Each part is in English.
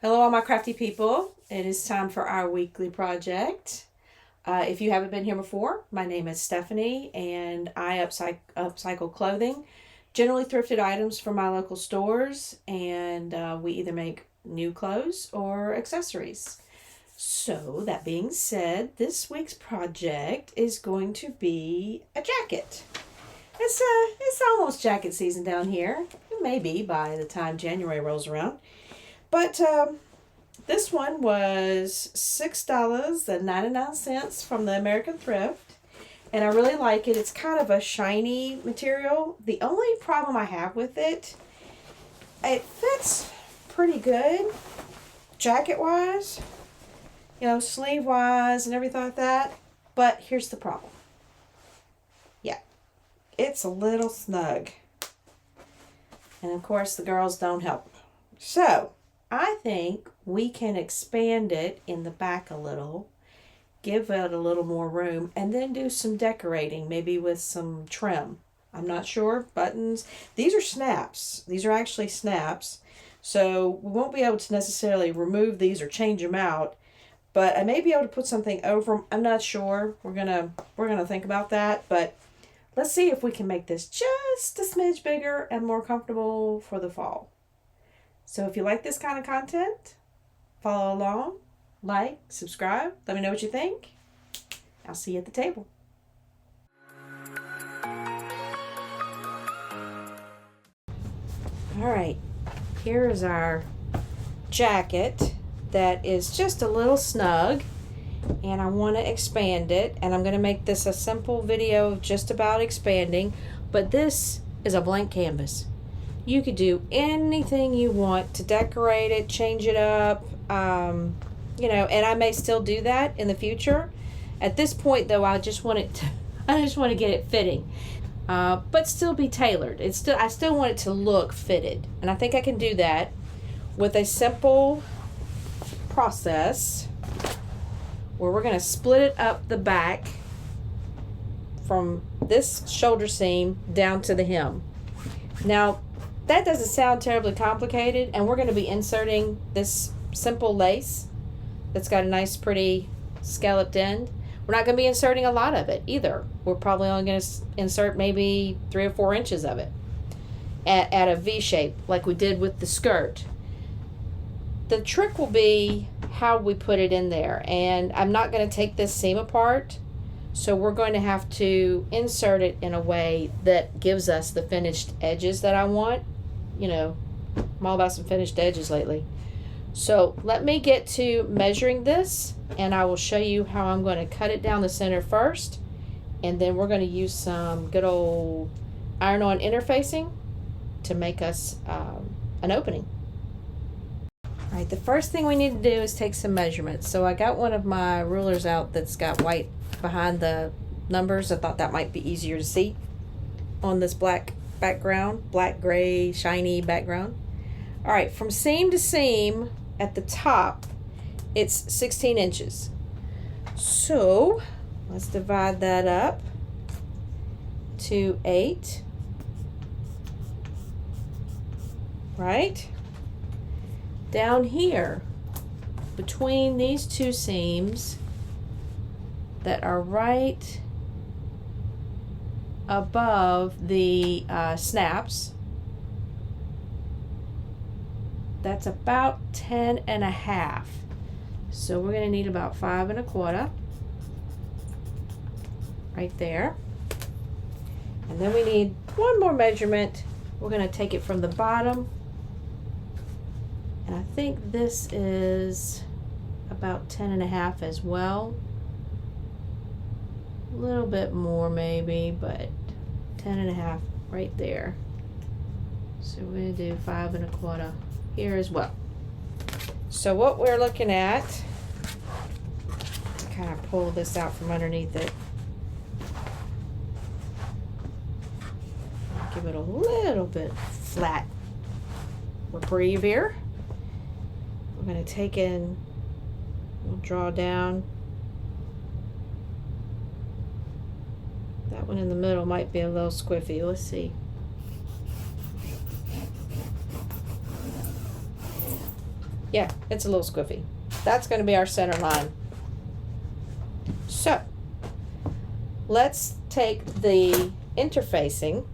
Hello, all my crafty people. It is time for our weekly project. If you haven't been here before, my name is Stephanie and I upcycle clothing, generally thrifted items from my local stores, and we either make new clothes or accessories. So, that being said, this week's project is going to be a jacket. It's almost jacket season down here. It may be by the time January rolls around. But this one was $6.99 from the American Thrift. And I really like it. It's kind of a shiny material. The only problem I have with it, it fits pretty good jacket-wise, sleeve-wise and everything like that. But here's the problem. Yeah, it's a little snug. And of course, the girls don't help. So, I think we can expand it in the back a little, give it a little more room, and then do some decorating, maybe with some trim. I'm not sure. Buttons. These are snaps. These are actually snaps. So we won't be able to necessarily remove these or change them out, but I may be able to put something over them. I'm not sure. We're gonna think about that, but let's see if we can make this just a smidge bigger and more comfortable for the fall. So if you like this kind of content, follow along, like, subscribe, let me know what you think. I'll see you at the table. All right, here is our jacket that is just a little snug, and I want to expand it, and I'm going to make this a simple video just about expanding, but this is a blank canvas. You could do anything you want to decorate it, change it up, and I may still do that in the future. At this point, though, I just want to get it fitting, but still be tailored. I still want it to look fitted, and I think I can do that with a simple process where we're going to split it up the back from this shoulder seam down to the hem. Now, that doesn't sound terribly complicated, and we're going to be inserting this simple lace that's got a nice pretty scalloped end. We're not going to be inserting a lot of it either. We're probably only going to insert maybe 3 or 4 inches of it at a V shape like we did with the skirt. The trick will be how we put it in there, and I'm not going to take this seam apart, so we're going to have to insert it in a way that gives us the finished edges that I want. I'm all about some finished edges lately. So let me get to measuring this, and I will show you how I'm going to cut it down the center first, and then we're going to use some good old iron-on interfacing to make us an opening. All right, the first thing we need to do is take some measurements. So I got one of my rulers out that's got white behind the numbers. I thought that might be easier to see on this black background, black, gray, shiny background. All right, from seam to seam at the top, it's 16 inches. So let's divide that up to 8, right? Down here, between these two seams that are right above the snaps, that's about 10.5. So we're going to need about 5 1/4 right there. And then we need one more measurement. We're going to take it from the bottom, and I think this is about 10.5 as well. A little bit more maybe, but 10.5 right there. So we're going to do 5 1/4 here as well. So what we're looking at, to kind of pull this out from underneath it, give it a little bit flat reprieve here. We're going to take in, we'll draw down. That one in the middle might be a little squiffy. Let's see. Yeah, it's a little squiffy. That's going to be our center line. So let's take the interfacing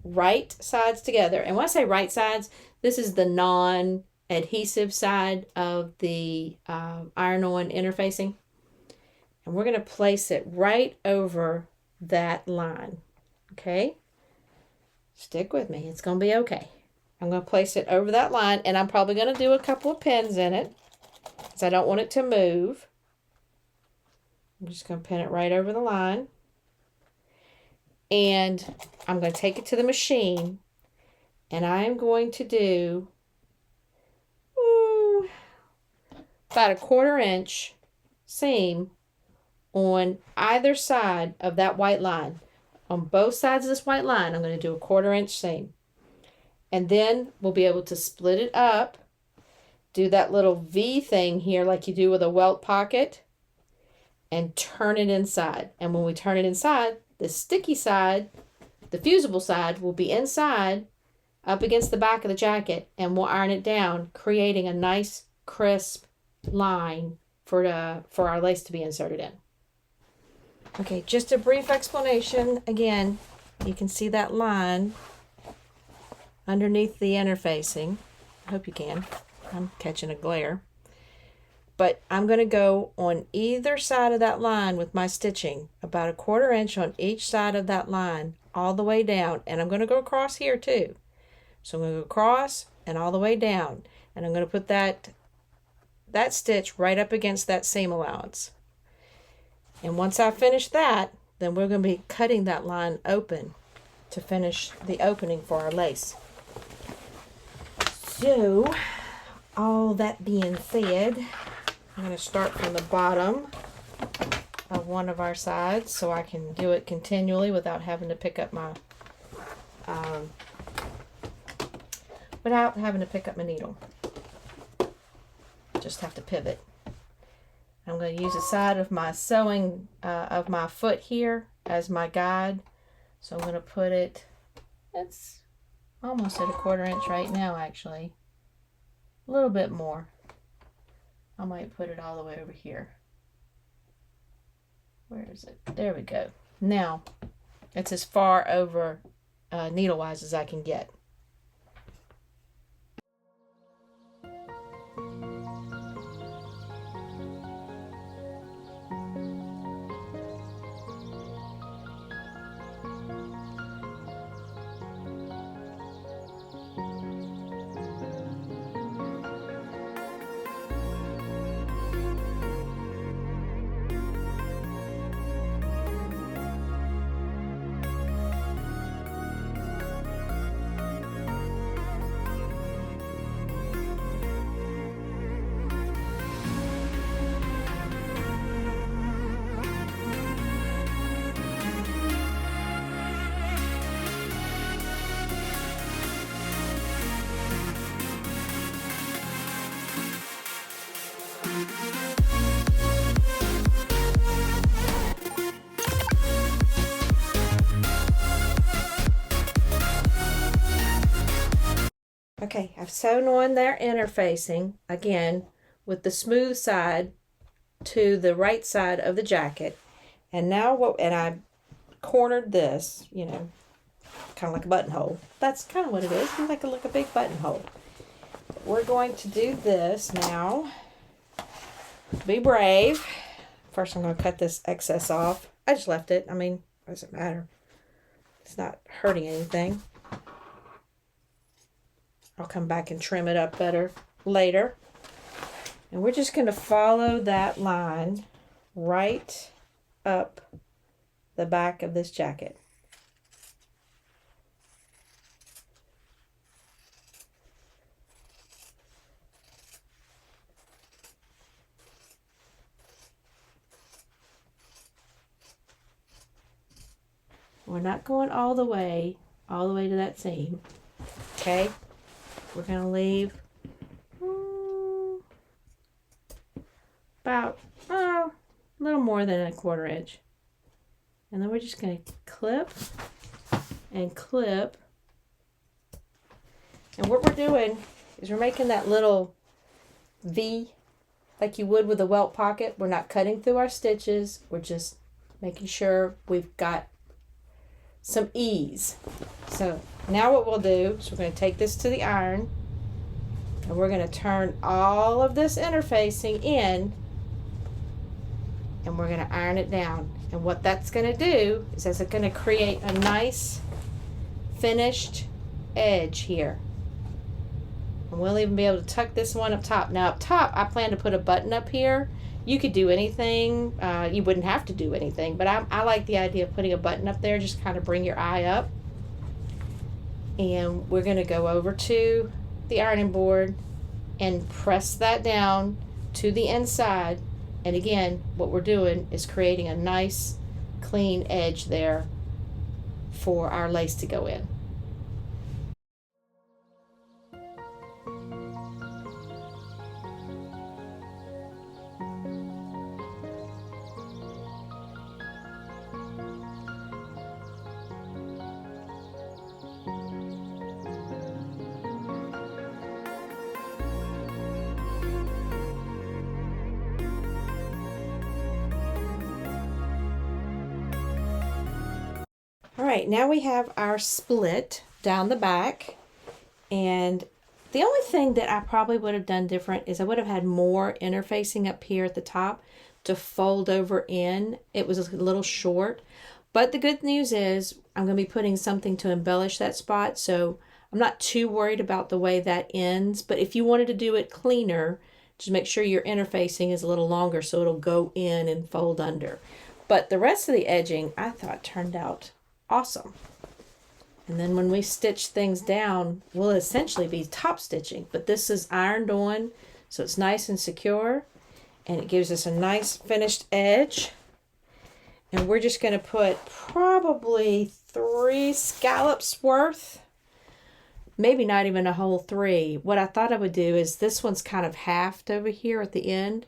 right sides together. And when I say right sides, this is the non-adhesive side of the iron-on interfacing. And we're going to place it right over that line. Okay? Stick with me. It's going to be okay. I'm going to place it over that line, and I'm probably going to do a couple of pins in it because I don't want it to move. I'm just going to pin it right over the line. And I'm going to take it to the machine, and I am going to do about a 1/4 inch seam on either side of that white line. On both sides of this white line, I'm going to do a 1/4 inch seam. And then we'll be able to split it up, do that little V thing here like you do with a welt pocket, and turn it inside. And when we turn it inside, the sticky side, the fusible side, will be inside up against the back of the jacket, and we'll iron it down, creating a nice crisp line for our lace to be inserted in. Okay, just a brief explanation. Again, you can see that line underneath the interfacing. I hope you can. I'm catching a glare. But I'm going to go on either side of that line with my stitching, about a 1/4 inch on each side of that line, all the way down. And I'm going to go across here too. So I'm going to go across and all the way down. And I'm going to put that stitch right up against that seam allowance. And once I finish that, then we're going to be cutting that line open to finish the opening for our lace. So, all that being said, I'm going to start from the bottom of one of our sides so I can do it continually without having to pick up my needle. Just have to pivot. I'm going to use the side of my sewing of my foot here as my guide. So I'm going to put it, it's almost at a 1/4 inch right now actually. A little bit more. I might put it all the way over here. Where is it? There we go. Now, it's as far over needle-wise as I can get. Okay, I've sewn on their interfacing again with the smooth side to the right side of the jacket. And now I cornered this, you know, kind of like a buttonhole. That's kind of what it is. It's like a big buttonhole. We're going to do this now. Be brave. First, I'm going to cut this excess off. I just left it. I mean, it doesn't matter. It's not hurting anything. I'll come back and trim it up better later. And we're just going to follow that line right up the back of this jacket. We're not going all the way to that seam. Okay? We're going to leave about a little more than a 1/4 inch. And then we're just going to clip and clip. And what we're doing is we're making that little V like you would with a welt pocket. We're not cutting through our stitches. We're just making sure we've got some ease. So now what we'll do is we're going to take this to the iron, and we're going to turn all of this interfacing in, and we're going to iron it down. And what that's going to do is it's going to create a nice finished edge here. And we'll even be able to tuck this one up top. Now up top, I plan to put a button up here. You could do anything. You wouldn't have to do anything, but I like the idea of putting a button up there, just kind of bring your eye up. And we're going to go over to the ironing board and press that down to the inside. And again, what we're doing is creating a nice clean edge there for our lace to go in. All right, now we have our split down the back, and the only thing that I probably would have done different is I would have had more interfacing up here at the top to fold over in. It was a little short, but the good news is I'm going to be putting something to embellish that spot, so I'm not too worried about the way that ends. But if you wanted to do it cleaner, just make sure your interfacing is a little longer so it'll go in and fold under. But the rest of the edging I thought turned out awesome. And then when we stitch things down, we'll essentially be top stitching, but this is ironed on, so it's nice and secure, and it gives us a nice finished edge. And we're just going to put probably 3 scallops worth, maybe not even a whole 3. What I thought I would do is, this one's kind of halved over here at the end.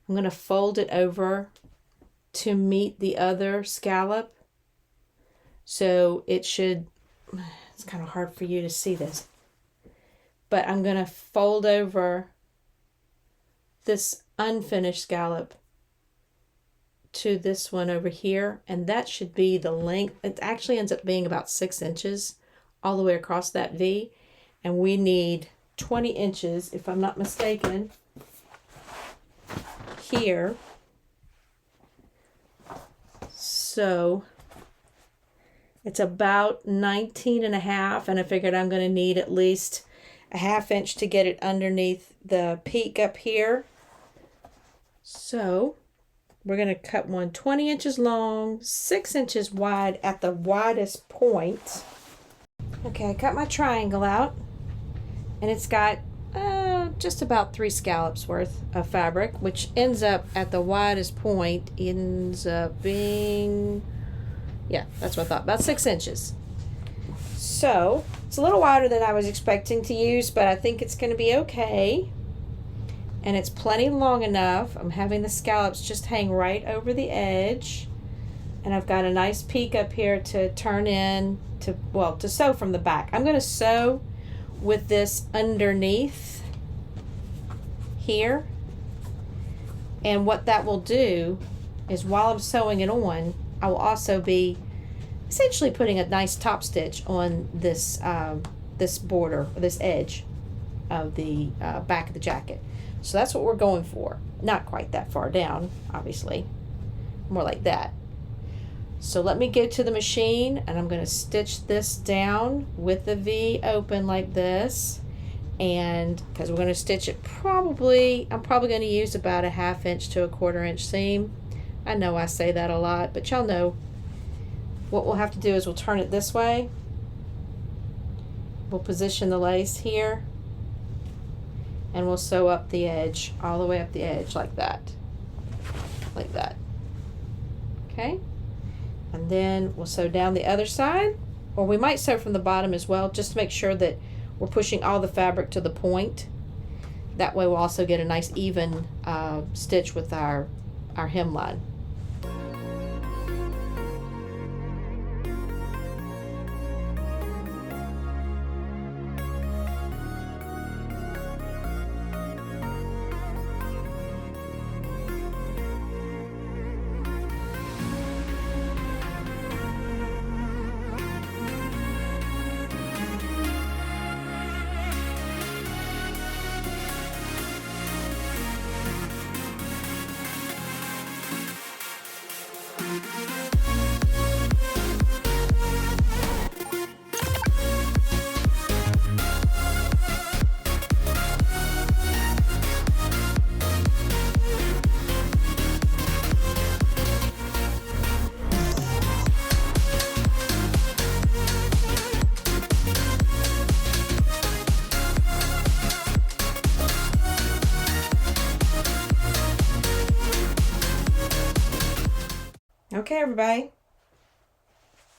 I'm going to fold it over to meet the other scallop. So it should, it's kind of hard for you to see this, but I'm going to fold over this unfinished scallop to this one over here, and that should be the length. It actually ends up being about 6 inches all the way across that V, and we need 20 inches, if I'm not mistaken, here. So it's about 19.5, and I figured I'm going to need at least a 1/2 inch to get it underneath the peak up here. So we're going to cut one 20 inches long, 6 inches wide at the widest point. Okay, I cut my triangle out, and it's got just about 3 scallops worth of fabric, which ends up at the widest point, ends up being, yeah, that's what I thought, about 6 inches. So it's a little wider than I was expecting to use, but I think it's going to be okay. And it's plenty long enough. I'm having the scallops just hang right over the edge. And I've got a nice peak up here to turn in, to, well, to sew from the back. I'm going to sew with this underneath here. And what that will do is, while I'm sewing it on, I will also be essentially putting a nice top stitch on this this border, this edge of the back of the jacket. So that's what we're going for. Not quite that far down, obviously. More like that. So let me get to the machine, and I'm going to stitch this down with the V open like this. And because we're going to stitch it I'm probably going to use about a 1/2 inch to a 1/4 inch seam. I know I say that a lot, but y'all know what we'll have to do is we'll turn it this way. We'll position the lace here, and we'll sew up the edge, all the way up the edge like that. Like that. Okay? And then we'll sew down the other side, or we might sew from the bottom as well, just to make sure that we're pushing all the fabric to the point. That way we'll also get a nice even stitch with our hemline. Okay, everybody.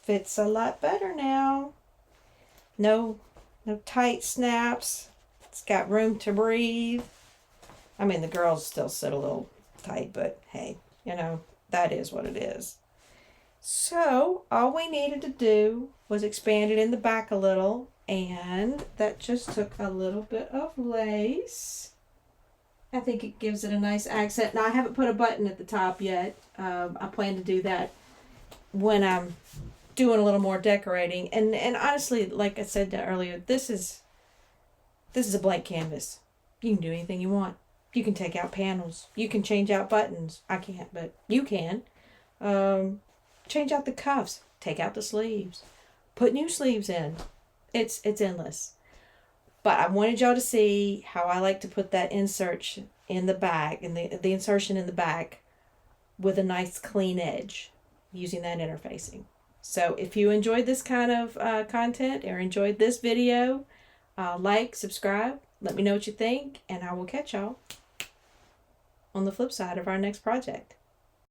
Fits a lot better now. No tight snaps. It's got room to breathe. I mean, the girls still sit a little tight, but hey, that is what it is. So all we needed to do was expand it in the back a little, and that just took a little bit of lace. I think it gives it a nice accent. Now, I haven't put a button at the top yet. I plan to do that when I'm doing a little more decorating. And honestly, like I said earlier, this is a blank canvas. You can do anything you want. You can take out panels. You can change out buttons. I can't, but you can. Change out the cuffs. Take out the sleeves. Put new sleeves in. It's endless. But I wanted y'all to see how I like to put that insert in the back, and the insertion in the back with a nice clean edge using that interfacing. So if you enjoyed this kind of content or enjoyed this video, like, subscribe, let me know what you think, and I will catch y'all on the flip side of our next project.